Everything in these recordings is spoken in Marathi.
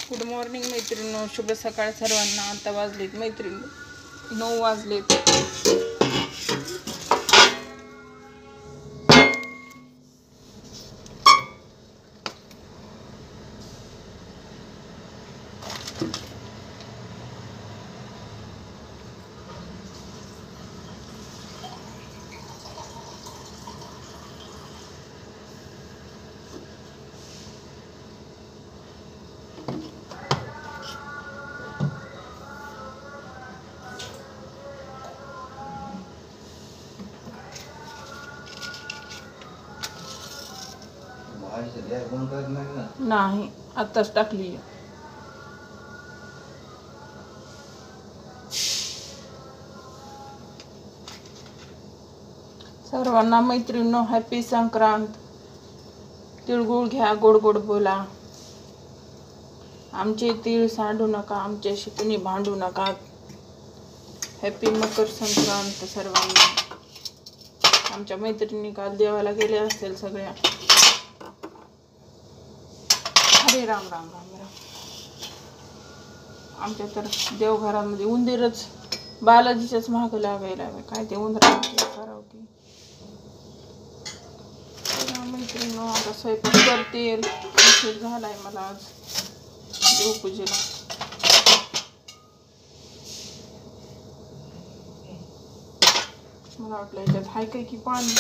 गुड मॉर्निंग मैत्रिणींनो, शुभ सकाळ सर्वांना। आता वाजलेत मैत्रिणी 9 वाजलेत। नाही, आत्ताच टाकली। सर्वांना मैत्रिणींनो हॅपी संक्रांत। तिळगुळ घ्या, गोड गोड बोला। आमचे तीळ सांडू नका, आमच्याशी कुणी भांडू नका। हॅपी मकर संक्रांत सर्वांना। आमच्या मैत्रिणी काल देवाला गेले असतील सगळ्या। हरे राम राम राम राम। आमच्या तर देवघरामध्ये उंदीरच बालाजीच्याच मागं लागायला काय ते उंदराचे करावं की। मैत्रिणींनो आता स्वयंपाक करते, उशीर झालाय मला आज देवपूजेला। मला वाटलं याच्यात हाय काय की पाणी।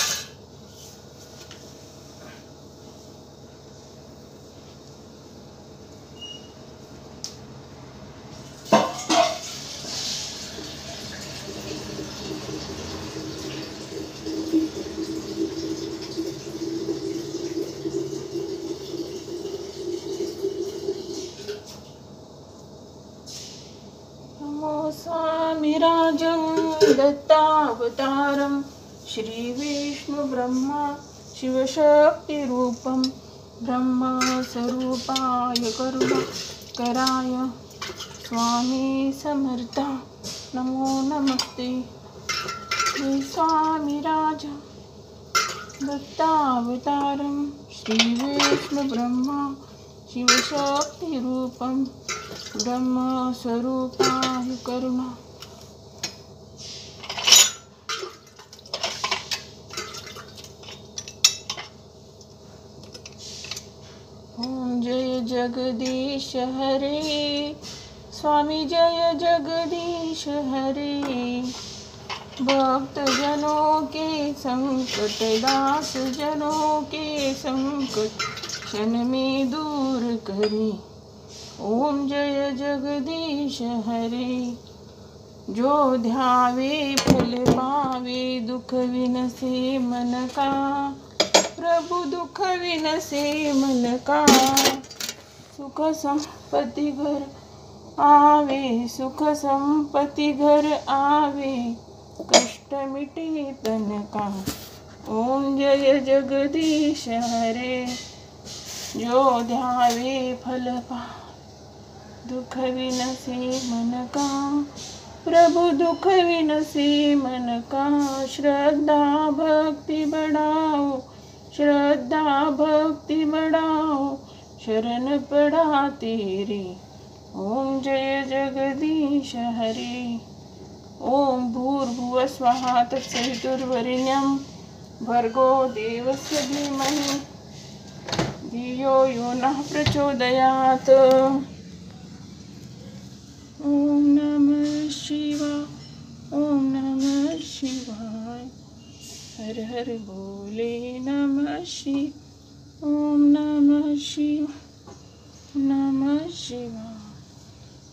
स्वामिराजं दत्तावतारं श्री विष्णु ब्रह्मा शिवशक्तिरूपं ब्रह्मस्वरूपाय करुणाकराय स्वामी समर्था नमो नमस्ते। श्री स्वामिराजं दत्तावतारं श्री विष्णु ब्रह्मा शिवशक्तिरूपं ब्रह्मस्वरूपाय करुणा। ओम जय जगदीश हरे स्वामी, जय जगदीश हरे। भक्त जनों के संकट, दास जनों के संकट क्षण में दूर करे। ओम जय जगदीश हरे। जो ध्यावे फल पावे, दुख विनसे मन का। प्रभु दुख विनसे मन का। सुख संपत्ति घर आवे, सुख संपत्ति घर आवे, कष्ट मिटे तन का। ओम जय जगदीश हरे। जो ध्यावे फल पावे, दुख विनसे मन का। प्रभु दुख विनसे मन का। श्रद्धा भक्ति बढ़ाओ, श्रद्धा भक्ति बढ़ाओ, शरण पड़ा तेरी। ओम जय जगदीश हरे। ओम भूर्भुवः स्वः तत्सवितुर्वरेण्यं भर्गो देवस्य धीमहि धियो यो नः प्रचोदयात्। ओम नमः शिवाय, ओम नमः शिवाय, हर हर बोले नमः शिवाय, ओम नमः शिवाय, नमः शिवाय।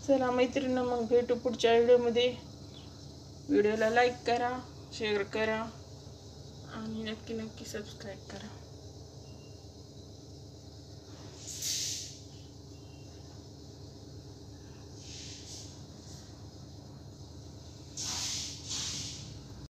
चला मैत्रिणींनो, मग भेटू पुढच्या व्हिडिओमध्ये। व्हिडिओला लाईक करा, शेअर करा आणि नक्की सबस्क्राईब करा।